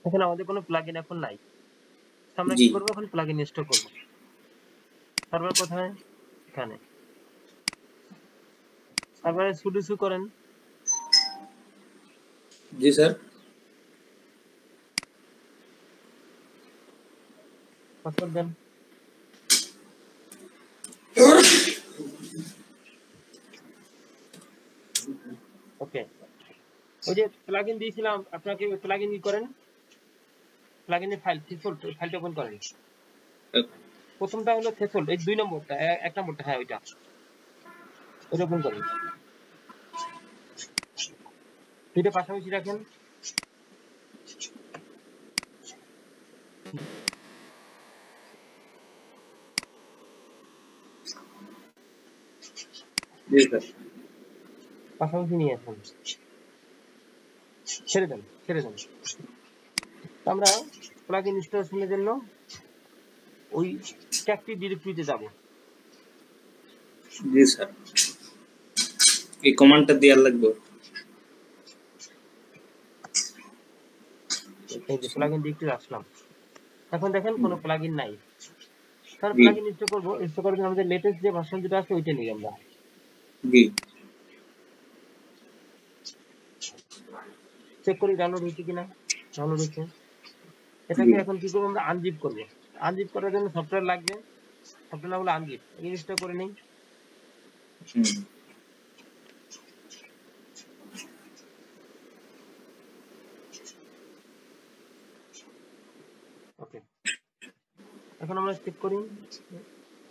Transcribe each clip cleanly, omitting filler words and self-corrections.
এখানে আমাদের কোনো প্লাগইন এখন নাই, আমরা জি কি করব এখন প্লাগইন ইনস্টল করব। সার্ভার কোথায়? এখানে সার্ভারে sudo করেন। জি স্যার পাসওয়ার্ড দেন। ওকে, ওই যে প্লাগইন দিয়েছিলাম আপনাকে, ওই প্লাগইন কি করেন, প্লাগইনের ফাইলটা ওপেন করেন। প্রথমটা হলো থ্রেশহোল্ড, এই 2 নম্বরটা, 1 নম্বরটা, হ্যাঁ ওইটা ওপেন করেন। দুইটা পাশাপাশি রাখেন। জি স্যার পাশাপাশি নিয়ে আসুন, ছেড়ে দেন। আমরা প্লাগইন ইনস্টলেশনের জন্য ওই ট্যাগটি ডিরেক্টরিতে যাব। জি স্যার এই কমান্ডটা দেওয়ার লাগবে। এই যে প্লাগইন ডিরেক্টরি আসলাম, এখন দেখেন কোনো প্লাগইন নাই। তার জি প্লাগইন ইনস্টল করব, ইনস্টল করার জন্য আমাদের লেটেস্ট যে ভার্সন যেটা আছে ওইটা নিই আমরা। জি চেক করি ডাউনলোড হয়েছে কিনা। ডাউনলোড হয়েছে। জি এটাকে এখন কি করব, আমরা আনজিপ করব। আনজিপ করার জন্য সফটওয়্যার লাগবে, সফটওয়্যার নাম হলো আনজিপ। ইনস্টল করে নিই। ওকে, এখন আমরা চেক করি।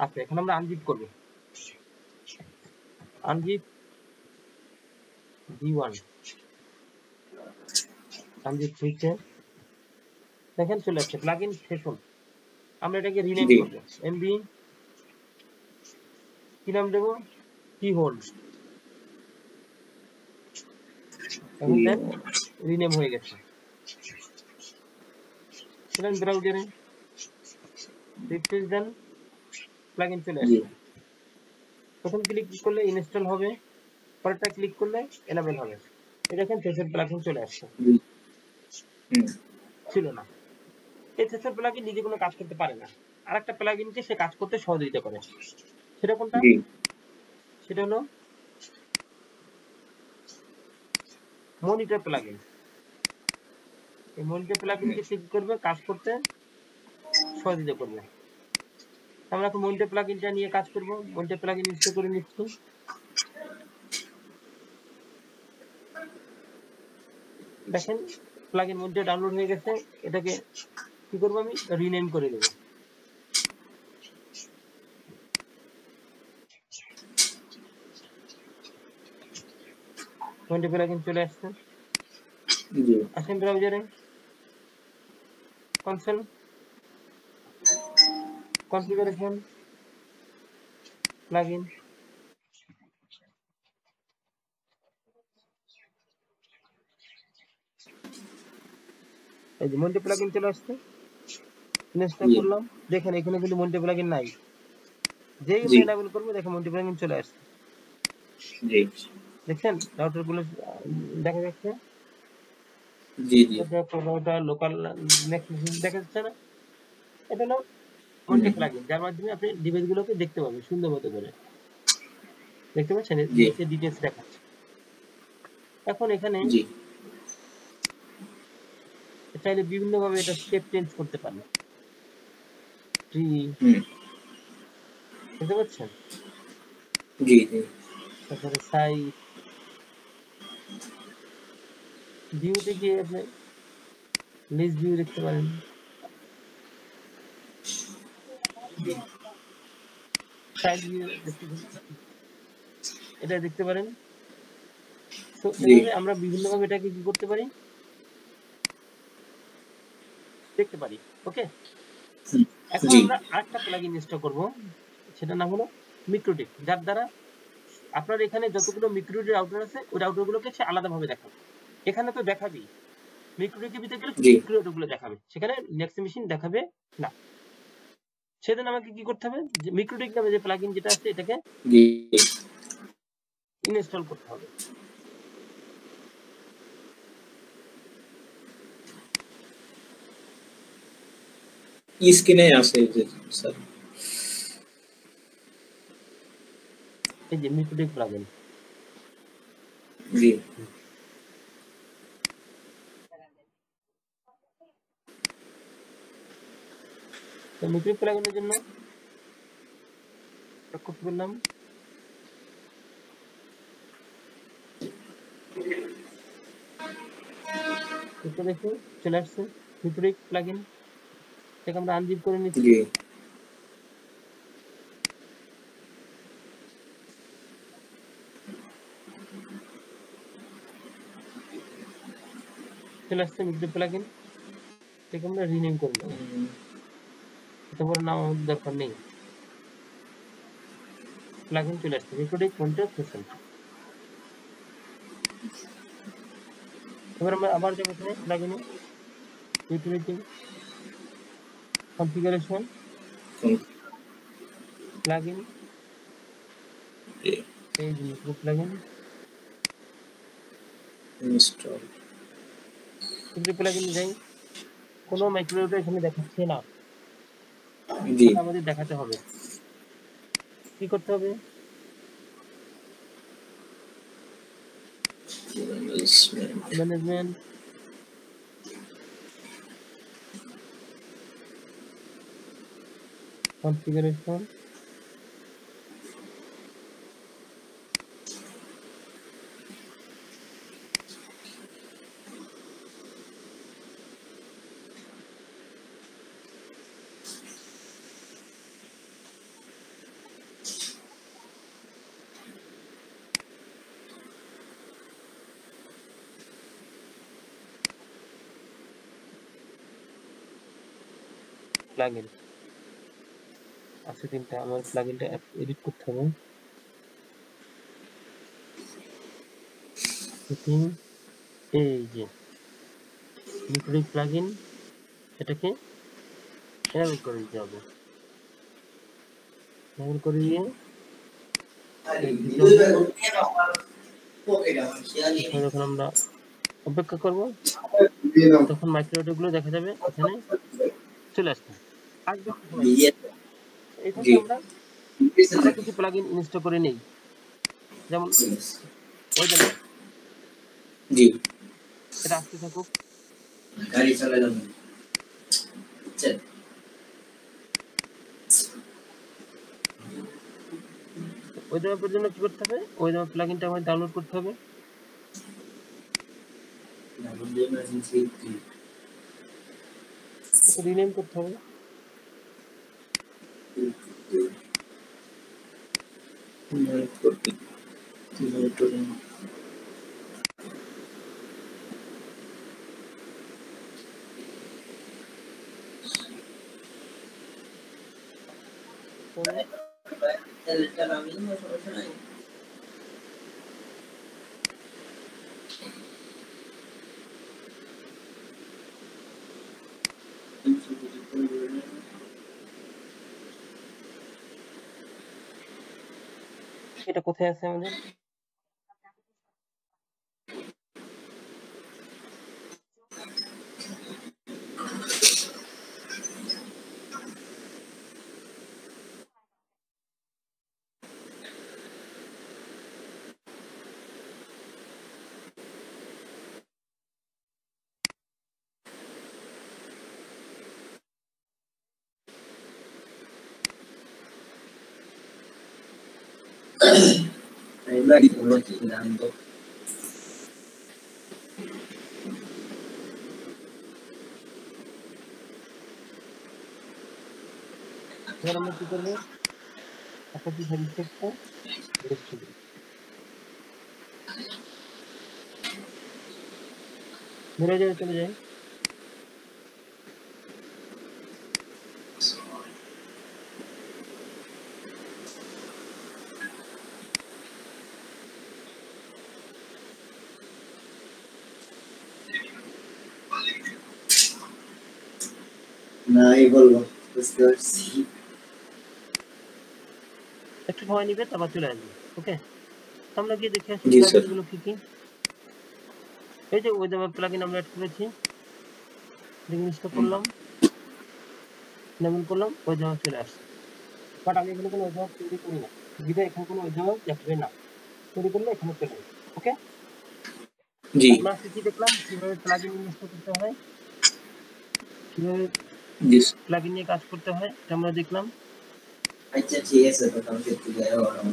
আচ্ছা, এখন আমরা আনজিপ করব। আনজিপ v1, আনজিপ হয়েছে, দেখেন চলে আসছে প্লাগইন থ্রেশহোল্ড। আমরা এটাকে রিনেম জি করব, এমবি কি নাম দেব, থ্রেশহোল্ড। এখন দেখ রিনেম হয়ে গেছে। চলেন ব্রাউজারে রিফ্রেশ দেন, প্লাগইন চলে জি আসছে। প্রথম ক্লিক করলে ইনস্টল হবে, পরেরটা ক্লিক করলে এনেবল হবে। এই দেখেন থ্রেশহোল্ড প্লাগইন চলে আসছে। জি ছিল না। এই থ্রেশহোল্ড প্লাগইন নিজে কোনো কাজ করতে পারে না, আরেকটা প্লাগইনকে সে কাজ করতে সহযোগিতা করে। সেটা কোনটা? জি সেটা হলো মনিটর প্লাগইন। এই মনিটর প্লাগইনকে সে কি করবে, কাজ করতে সহযোগিতা করবে। আমরা এখন মনিটর প্লাগইনটা নিয়ে কাজ করব। মনিটর প্লাগইন ইনস্টল করে নিচ্ছি। দেখেন প্লাগইন মনিটর ডাউনলোড হয়ে গেছে। এটাকে কি করব, আমি রিনেম করে দেব। মনিটর প্লাগইন চলে আসছে। জি আসেন ব্রাউজারে, কনসোল, কনফিগারেশন, প্লাগইন। এই যে মনিটর প্লাগইন চলে আসছে, ইনস্টল জি করলাম। দেখেন এখানে কিন্তু মনিটর প্লাগইন নাই, যেই জি আমরা এনেবল করব দেখেন মনিটর প্লাগইন চলে আসছে। জি দেখছেন রাউটার গুলো দেখা যাচ্ছে, জি জি রাউটার লোকাল নেক্সট দেখা যাচ্ছে না। এটা হলো মনিটর প্লাগইন, যার মাধ্যমে আপনি ডিভাইস গুলোকে দেখতে পাবেন সুন্দর মতো করে। দেখতে পাচ্ছেন জি নিচে ডিটেইলস দেখাচ্ছে। এখন এখানে জি চাইলে বিভিন্ন ভাবে এটা স্টেপ চেঞ্জ করতে পারেন। ট্রি, বুঝতে পারছেন? জি জি তারপরে সাইজ, ভিউতে গিয়ে আপনি লিস্ট ভিউ দেখতে পারেন। সাইড ভিউ দেখতে পারেন, এটা দেখতে পারেন। তো জি এভাবে আমরা বিভিন্ন ভাবে এটাকে কি করতে পারি, দেখতে পারি। ওকে, এখন জি আমরা আরেকটা প্লাগইন ইনস্টল করব, সেটার নাম হলো মিক্রোটিক, যার দ্বারা আপনার এখানে যতগুলো মিক্রোটিক রাউটার আছে ওই রাউটার গুলোকে সে আলাদাভাবে দেখাবে। এখানে তো দেখাবেই, মিক্রোটিকের ভিতরে গেলে শুধু জি মিক্রোটিক গুলো দেখাবে, সেখানে নেক্সট মেশিন দেখাবে না। সেজন্য আমাকে কি করতে হবে, যে মিক্রোটিক নামে যে প্লাগইন যেটা আছে এটাকে জি ইনস্টল করতে হবে। স্ক্রিনে আছে এই যে স্যার এই যে মিউটেড প্লাগইন জি তো মিউটেড প্লাগইনের জন্য করতে বললাম এটা দেখো চলে আসছে মিউটেড প্লাগইন এটাকে আমরা আনজিপ করে নিচ্ছি জি চলে আসছে মিউটেড প্লাগইন এটাকে আমরা রিনেম করে নেব এত বড় নাম আমাদের দরকার নেই প্লাগইন চলে আসছে মিউটেড কন্ট্রোল থ্রেশহোল্ড এবার আমরা আবার যাবো এখানে প্লাগইনে ইউটিলিটি কনফিগারেশন প্লাগইন এই যে মিউটেড প্লাগইন ইনস্টল মিউটেড প্লাগইনে যাই কোনো মাইক্রোওয়েভ এখানে দেখাচ্ছে না জি আমাদের দেখাতে হবে কি করতে হবে ম্যানেজমেন্ট কনফিগারেশন প্লাগইন আছে তিনটা আমার প্লাগইনটা এডিট করতে হবে সেটিং এই যে মিউটেড প্লাগইন এটাকে এনেবল করে দিতে হবে এনেবল করে দিয়ে যখন আমরা অপেক্ষা করব তখন মাইক্রোওয়েভ গুলো দেখা যাবে এখানে চলে আসবে আসবে এখানে আমরা আরো কিছু প্লাগইন ইনস্টল করে নেই যেমন ওই দেখো জি এটা আসতে থাকুক গাড়ি চালালাম চল ওই দেওয়ার জন্য কি করতে হবে ওই দেওয়ার প্লাগইনটা আমাদের ডাউনলোড করতে হবে রিনেম করতে হবে এটা কোথায় আছে আমাদের এবার আমরা কি করবো আপাতত সার্ভিসটা ধরে যায় চলে যায় নাই বলবো বুঝতে পারছি একটু সময় নিবে তারপর চলে আসবে ওকে আমরা গিয়ে দেখে আসি জি স্যার প্লাগইনগুলো কি কি এই যে ওই দেওয়ার প্লাগইন আমরা অ্যাড করেছি ইনস্টল করলাম এনেবল করলাম, ওই জায়গা চলে আসছে। বাট আমি এখানে কোনো ওই জায়গা তৈরি করি না, বিধায় এখানে কোনো ওই জায়গা দেখাবে না। তৈরি করলে এখানে চলে আসবে। ওকে, জি আমরা আজকে কি দেখলাম, কিভাবে প্লাগইন ইনস্টল করতে হয়, কিভাবে জি প্লাগইন নিয়ে কাজ করতে হয়, এটা আমরা দেখলাম। अच्छा ठीक है सर, बताओ कितनी गए और हम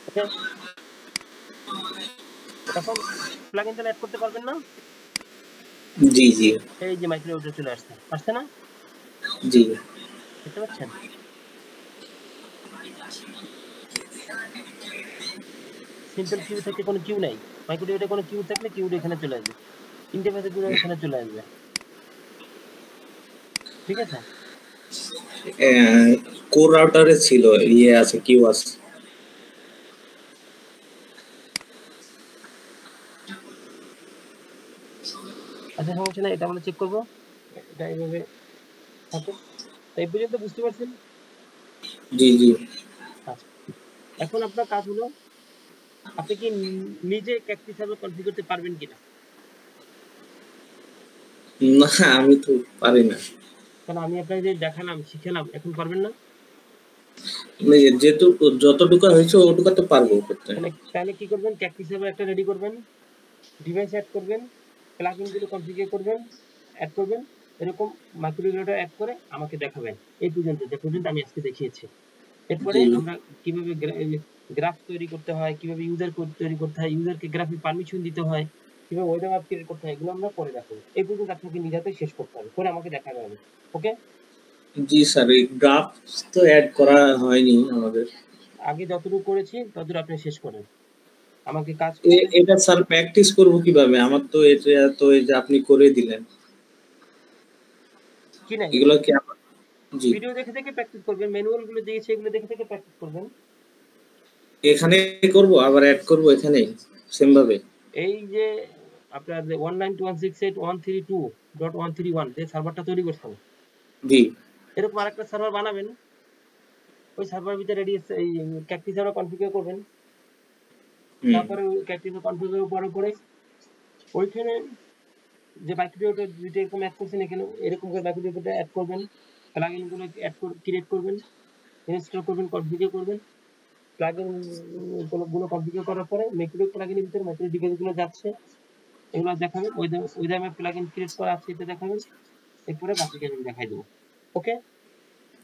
ওকে, এখন প্লাগইন তাহলে অ্যাড করতে পারবেন না। জি জি এই যে মাইক্রোওয়েভটা চলে আসছে, আসছে না? জি দেখতে পাচ্ছেন? সিম্পল কিউ থেকে কোনো কিউ নাই, মাইক্রোওয়েভে কোনো কিউ থাকলে কিউটা এখানে চলে আসবে, ইন্টারফেসে গুলো এখানে চলে আসবে। ঠিক আছে, কোর রাউটারে ছিল ইয়ে আছে কিউ আছে। আচ্ছা সমস্যা নাই, এটা আমরা চেক করবো। এটা এইভাবে থাকে। তো এই পর্যন্ত বুঝতে পারছেন? জি জি আচ্ছা, এখন আপনার কাজ হলো, আপনি কি নিজে ক্যাকটি সার্ভার কনফিগার করতে পারবেন কিনা? না আমি তো পারি না। কারণ আমি আপনাকে যে দেখালাম, শিখালাম, এখন পারবেন না। মানে যেটুকু যতটুকু হয়েছে ওটুকু তো পারবো করতে। তাহলে কি করবেন, ক্যাকটি সার্ভার একটা রেডি করবেন, ডিভাইস অ্যাড করবেন, প্লাগইন গুলো কনফিগার করবেন, অ্যাড করবেন, এরকম মাইক্রোওয়েভটা অ্যাড করে আমাকে দেখাবেন। এই পর্যন্ত, যে পর্যন্ত আমি আজকে দেখিয়েছি। এরপরে জি আমরা কিভাবে গ্রাফ তৈরি করতে হয়, কিভাবে ইউজার কোড তৈরি করতে হয়, ইউজারকে গ্রাফে পারমিশন দিতে হয়, কিভাবে ওয়েব অ্যাপ ক্রিয়েট করতে হয়, এগুলো আমরা পরে দেখাবো। এই পর্যন্ত আপনাকে নিজে হাতে শেষ করতে হবে, পরে আমাকে দেখাতে হবে। ওকে, জি স্যার, এই গ্রাফ তো অ্যাড করা হয়নি আমাদের। আগে যতটুকু করেছি ততটুকু আপনি শেষ করেন, আমাকে কাজ করতে। এটা স্যার প্র্যাকটিস করব কিভাবে? আমার তো এটা তো এই যে আপনি করে দিলেন, কি নাই, এগুলো কি জি ভিডিও দেখে দেখে প্র্যাকটিস করবেন, ম্যানুয়াল গুলো দিয়েছে এগুলো দেখে দেখে প্র্যাকটিস করবেন। এখানে করব আবার অ্যাড করব এখানে সেম ভাবে? এই যে আপনার 192.168.132.131 যে সার্ভারটা তৈরি করছেন, জি এরকম আরেকটা সার্ভার বানাবেন। ওই সার্ভার ভিতরে রেডিয়াস এই ক্যাকটি সার্ভার কনফিগার করবেন। তারপরে ক্যাকটি কনফিগার করার পরে ওইখানে যে মাইক্রোওয়েভটা দুইটা এরকম অ্যাড করছেন, এখানে এরকম করে মাইক্রোওয়েভটা অ্যাড করবেন, প্লাগইন গুলো অ্যাড করে ক্রিয়েট করবেন, ইনস্টল করবেন, কনফিগার করবেন। প্লাগইন গুলো কনফিগার করার পরে মাইক্রোওয়েভ প্লাগইনের ভিতরে মাইক্রোওয়েভ ডিভাইস গুলো যাচ্ছে, এগুলো দেখাবেন। ওই দামে প্লাগইন ক্রিয়েট করা আছে এটা দেখাবেন। এরপরে বাকিটা আমি দেখাই দেবো। ওকে,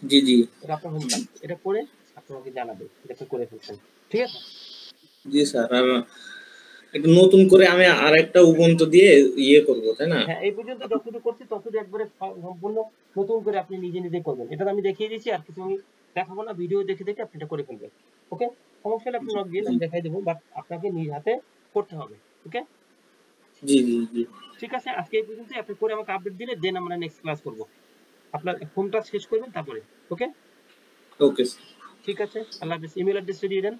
জি জি এটা আপনার হোম কাজ, এটা করে আপনাকে জানাবেন এটা করে ফেলছেন। ঠিক আছে, জি স্যার। আর একটু নতুন করে আমি আরেকটা উবুন্টু দিয়ে ইয়ে করব, তাই না? হ্যাঁ, এই পর্যন্ত যতটুকু করছি ততটুকু একবারে সম্পূর্ণ নতুন করে আপনি নিজে নিজে করবেন। এটা তো আমি দেখিয়ে দিয়েছি, আর কিছু আমি দেখাবো না, ভিডিও দেখে দেখে আপনি এটা করে ফেলবেন। ওকে, সমস্যা হলে আপনি নক দিন, আমি দেখাই দেবো, বাট আপনাকে নিজ হাতে করতে হবে। ওকে, জি জি জি ঠিক আছে, আজকে এই পর্যন্তই। আপনি করে আমাকে আপডেট দিলে দেন আমরা নেক্সট ক্লাস করবো। আপনার ফোনটা শেষ করবেন তারপরে। ওকে, ওকে। ঠিক আছে, আল্লাহ হাফেজ। ইমেল অ্যাড্রেসটা দিয়ে দেন।